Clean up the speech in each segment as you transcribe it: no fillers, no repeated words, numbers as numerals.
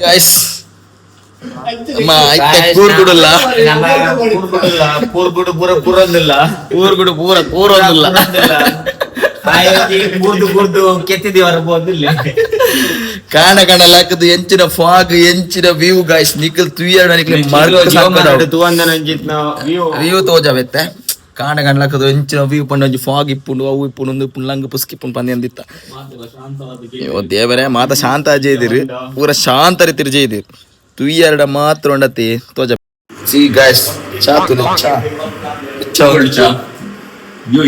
guys ನಮ್ಮ ಕೂರ್ಗುಡಲ್ಲ ಕೂರ್ಗುಡು ಪೂರ ಕೂರೊಂದಿಲ್ಲ ಕೂರ್ಗುಡು ಪೂರ ಕೂರೊಂದಿಲ್ಲ ಕೂರ್ದು ಕೆತ್ತಿದೀವರ ಬೋದಿಲ್ಲ ಕಾಣ ಕಾಣಲಾಕದು ಎಂಚಿನ ಫಾಗ್ ಎಂಚಿನ ವ್ಯೂ ಗೈಸ್ ನಿಖಲ್ ತುಯ್ಯಾಡ ನಿಖಲ್ ವ್ಯೂ ತೋಜಾವೆತ್ತೆ ಕಾಣ ಕಾಣಲಾಕದು ಎಂಚಿನ ವ್ಯೂ ಪಂಡ ಒಂಜಿ ಫಾಗ್ ಇಪ್ಪುಂಡು ಅವು ಇಪ್ಪುಂಡು ಒಂದು ಇಪ್ಪುಂಡು ಲಂಗ್ ಪುಸ್ಕಿಪ್ಪುಂಡು ಪಂದಿ ಅಂದಿತ್ತ ಓ ದೇವರೇ ಮಾತ ಶಾಂತ ಜೇದಿರು ಪೂರ ಶಾಂತ ರೀತಿ ಜೇದಿರು ತುಯ್ಯಾಡ ಮಾತ್ರ ಉಂಡತಿ ತೋಜ ಸಿ ಗೈಸ್ ಚಾ ತುಲೆ ಚಾ ಚಾ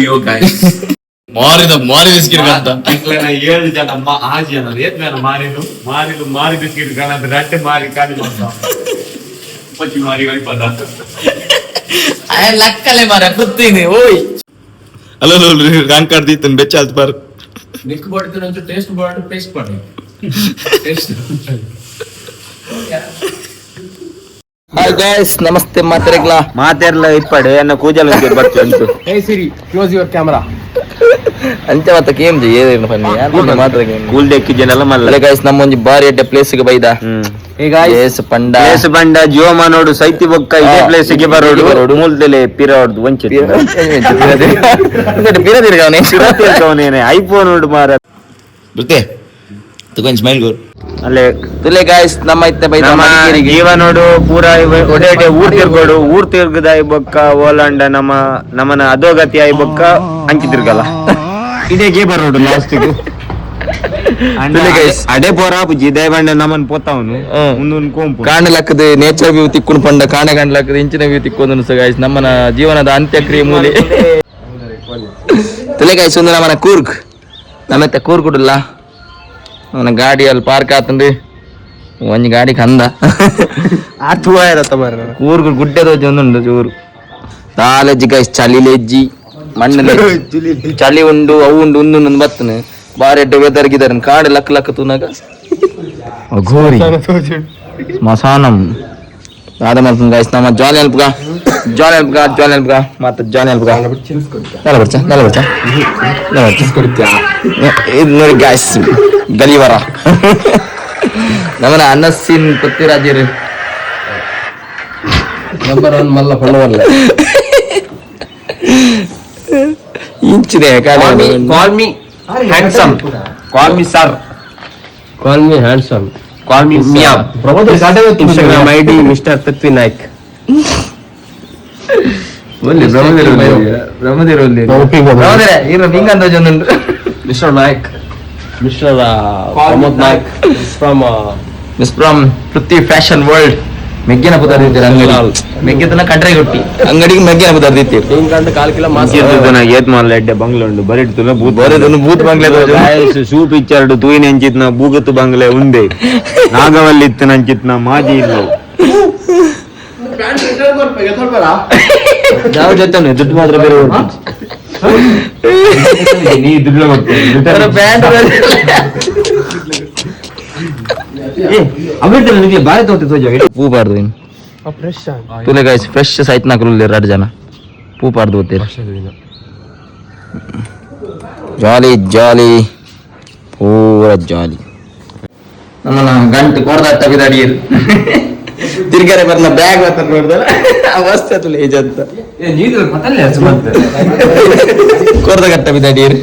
ಯೋ ಗೈಸ್ ಮಾರಿ ಬಿಸ್ಕಿಟ್ ಅಂತ 7 ಜನ ಆಜಿ ಅನ್ನೋದು ಏತ್ ಮೇಲೆ ಮಾರಿ ಬಿಸ್ಕಿಟ್ ಕಾಣಂತ ರಟ್ಟೆ ಮಾರಿ ಕಾಡಿ ಪಚ್ಚಿ ಮಾರಿ ಪದಾರ್ಥ ಲಕ್ಕಲೆ ಮಾರ ಗೊತ್ತೀನಿ ಓಯ್ ಅಲ್ಲ ರಾಂಗ್ ಕಾಡ್ದಿತ್ತು ಬೆಚ್ಚಾಲ್ತು ಬಾರ್ ನಿಕ್ ಬಡ್ತು ನಂಚು ಟೇಸ್ಟ್ ಬಾರ್ಡ್ ಪೇಸ್ಟ್ ಮಾಡಿ ಟೇಸ್ಟ್ ಹಾಯ್ ಗೈಸ್ ನಮಸ್ತೆ ಮಾತೆರ್ಲ ಇಪ್ಪಡೆ ಅನ್ನ ಕೂಜಲ್ ಬರ್ತು ಅಂತು hey Siri close your camera ಅಂಚೆ ಮತ್ತ ಕೇಮ್ ಜಿ ಏನೇನು ಬನ್ನಿ ಮಾತ್ರ ಕೂಲ್ ಡೆಕ್ಕಿ ಜನಲ್ಲ ಮಲ್ಲ ಗೈಸ್ ನಮ್ಮ ಒಂಜಿ ಬಾರಿ ಅಡ್ಡ ಪ್ಲೇಸ್ ಗೆ ಬೈದ ಹೇ ಗಾಯ್ಸ್ ಪ್ಲೇಸ್ ಬಂಡ ಜೀವಮ ನೋಡು ಸೈತಿ ಬೊಕ್ಕ ಇದೇ ಪ್ಲೇಸ್ ಗೆ ಬರೋಡು ಮೂಲ್ದಲೆ ಪಿರೋಡ್ದು ವಂಚೆ ಪಿರ ತಿರ್ಗವನೇನೆ ಐಫೋನ್ ನೋಡು ಮಾರ ಬರುತ್ತೆ ತಗೊಂಡ್ ಸ್ಮೈಲ್ ಗೋರ್ ಅಲ್ಲೇ ತುಲೆ ಗಾಯ್ಸ್ ನಮ್ಮ ಇತ್ತೆ ಬೈದ ಜೀವ ನೋಡು ಪೂರ ಒಡೆ ಊರ್ ತಿರ್ಗದ ಬೊಕ್ಕ ಓಲಾಂಡ ನಮ್ಮನ ಅಧೋಗತಿ ಆಯ್ ಬೊಕ್ಕ ಅಂಚಿ ತಿರ್ಗಲ್ಲ ಇದೇ ಗೇ ಬರೋಡು ಲಾಸ್ಟ್ ಅಡೆ ಪೋರ ಬುಜ್ಜಿ ದಯಬಂಡ ನಮ್ಮನ್ ಪೋತಾವನು ಮುಂದೊಂದು ಕೋಂಪು ಕಾಣಲಕ್ಕದ ನೇಚರ್ ವ್ಯೂ ತಿಕ್ಕೊಂಡು ಪಂಡ ಕಾಣಲಕ್ಕದ ಇಂಚಿನ ವ್ಯೂ ತಿಕ್ಕೊಂಡು ಗಾಯ್ಸ್ ನಮ್ಮನ ಜೀವನದ ಅಂತ್ಯಕ್ರಿಯೆ ಮೂಲೆ ತುಲೆ ಗಾಯ್ಸ್ ಒಂದು ನಮ್ಮನ ಕೂರ್ಗ್ ನಮ್ಮತ್ತೆ ಕೂರ್ಗುಡಲ್ಲ ಅವನ ಗಾಡಿಯಲ್ಲಿ ಪಾರ್ಕ್ ಆತಂದ್ರಿ ಒಂಜಿ ಗಾಡಿ ಕಂದ ಕೂರ್ಗು ಗುಡ್ಡೆದ ಒಂದುಂಡು ಚೂರು ತಾಲೆಜ್ಜಿ ಗೈಸ್ ಚಳಿಲೆಜ್ಜಿ ಮಣ್ಣಲ್ಲಿ ಚಳಿ ಉಂಡು ಅವು ಉಂಡು ಒಂದು ಬತ್ತನೆ ಬಾರಿ ಎಡ್ಡೆ ವೆದರ್ಗಿದಾರೆ ಕಾಡು ಲಕ್ಕ ತೂನಾಗ ಘೋರಿ ಸ್ಮಶಾನಂ ಆದ ಮಾಡ್ತೀನಿ ಗೈಸ್ ನಮ್ಮ ಜಾಲಿ ಹೆಲ್ಪ್ಗ ಮತ್ತೆ ಜಾಲಿ ಹೆಲ್ಪ್ಗ ಇದು ನೋಡಿ ಗೈಸ್ ಗಲಿವರ ನಮ್ಮನ ಅನ್ನಸ್ಸಿನ್ ಪತ್ತಿರಾಜಿರು ನಂಬರ್ 1 ಮಲ್ಲ ಪಳ್ಳವಲ್ಲ ಇಂಚಿದೆ call me handsome call me sir call me handsome call me ಮಿಯಾ Instagram ID mister Prithvi Naik ಬ್ರಹ್ಮದೇವ್ರು ಇರೋ ಹಿಂಗಂದ ಜೊಂದುಂಡು mister Naik mister Pramod Naik from Prithvi fashion world ಮೆಗ್ಗಿನ ಪದಾರ್ದಿತ್ತೀರ ಮೆಗ್ಗಿತನ ಕಟ್ರೆ ಕೊಟ್ಟಿ ಅಂಗಡಿಗೆ ಮೆಗ್ಗಿನ ಪದಾರ್ದಿತ್ತೀರಿ ಹಿಂಗಂತ 4 ಕಿಲೋ ಮಾಸ ಏತ್ ಮಾಲ್ ಎಡ್ಡೆ ಬಂಗ್ಲೆ ಉಂಡು ಬರಿಡ್ತು ಭೂತ್ ಬಂಗ್ಲೆ ಶೂ ಪಿಕ್ಚರ್ಡ್ ತೂಯಿನ ಅಂಚಿತ್ನ ಬೂಗತ್ತು ಬಂಗ್ಲೆ ಉಂದೆ ನಾಗವಲ್ಲಿತ್ತು ನಂಚಿತ್ನ ಮಾಜಿ ಇಲ್ಲ ಯಾವ ಜೊತೆ ದುಡ್ಡು ಮಾತ್ರ ಬೇರೆ ನೀ ದುಡ್ಡು ಬಾರಿ ತೋತಿ ಪೂ ಪಾಡ್ದು ತುಲೆ ಗಾಯ್ಸ್ ಫ್ರೆಶ್ ಸೈತ್ ನಾಕಲ್ಲಿ 2 ಜನ ಪೂ ಪಾಡ್ದು ಹೋಗ್ತೀರ ಜಾಲಿ ಪೂರ ಜಾಲಿ ನಮ್ಮನ್ನ ಗಂಟು ಕೊಡ್ದ ತಗಿದಾಡಿಯರು ತಿರ್ಗಾರೆ ಬರ್ನ ಬ್ಯಾಗ್ ಬರ್ತಾರೆ ನೋಡ್ದಲ್ಲ ಅವಸ್ಥೆ ತುಲೆ ಏಜ್ ಅಂತ ಕೊಡ್ದ ಕಟ್ಟ ಬಿದ್ದಾಡಿಯರು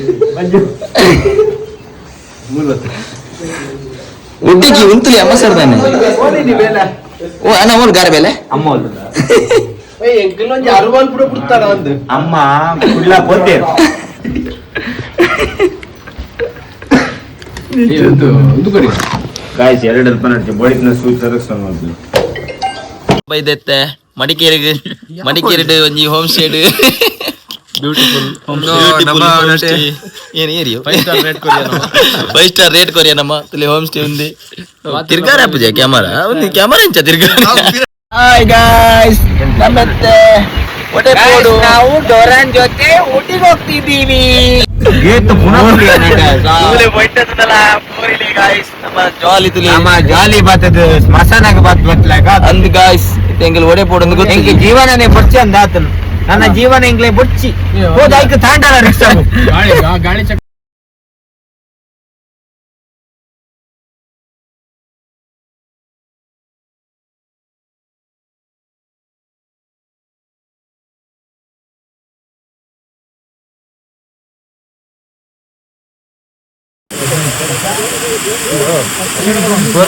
ಉಡ್ಡಿಗೆ ಉಂತಲಿ ಅಮ್ಮ ಸರ್ದಾನೆ ಓ ಅಣ್ಣ ಓಲ್ ಗಾರ ಬೇಲೆ ಅಮ್ಮ ಅರುವಾಲ್ ಕೂಡ ಬಿಡ್ತಾರ ಒಂದು ಅಮ್ಮ ಕುಡ್ಲ ಪೋತೆ ಗಾಯ್ಸ್ 2 ಅಲ್ಪ ನಡ್ತಿ ಬೋಡಿನ ಸೂಚ್ ಸರಕ್ಷಣ ಮಾಡ್ತೀನಿ ಬೈದೆತ್ತೆ ಮಡಿಕೇರಿ ಒಂಜಿ ಹೋಮ್ ಸ್ಟೇ ಬ್ಯೂಟಿಫುಲ್ ಏನು ಏರಿಯೋ 5 ಸ್ಟಾರ್ ರೇಟ್ ಕೊರಿಯಾ ನಮ್ಮ ತುಲೆ ಹೋಮ್ ಸ್ಟೇ ఉంది ತಿರ್ಗಾರ ಪೂಜೆ ಕ್ಯಾಮರಾ ಎಂಚ ತಿರ್ಗಾರ ಹಾಯ್ ಗಾಯ್ಸ್ ನಮ್ಮತ್ತೆ ನಾವು ಡೋರಾನ್ ಜೊತೆ ಊಟಿಗೆ ಹೋಗ್ತಿದ್ದೀವಿ ಜಾಲಿ ಬರ್ತದ ಸ್ಮಶಾನಾಗ ಬರ್ತಲಾಗ ಅಂದ್ ಗಾಯ್ಸ್ ಎಂಗಲ್ ಒಡೆ ಪೋಡೊಂದು ಗೊತ್ತಿಲ್ಲ ಜೀವನನೇ ಬೊಚ್ಚಿ ಅಂದಾತನು ನನ್ನ ಜೀವನ ಎಂಗ್ಲೆ ಬೊಚ್ಚಿ ಹೋದಾಯ್ತು ತಾಂಡಲ ಗಾಳಿ फोन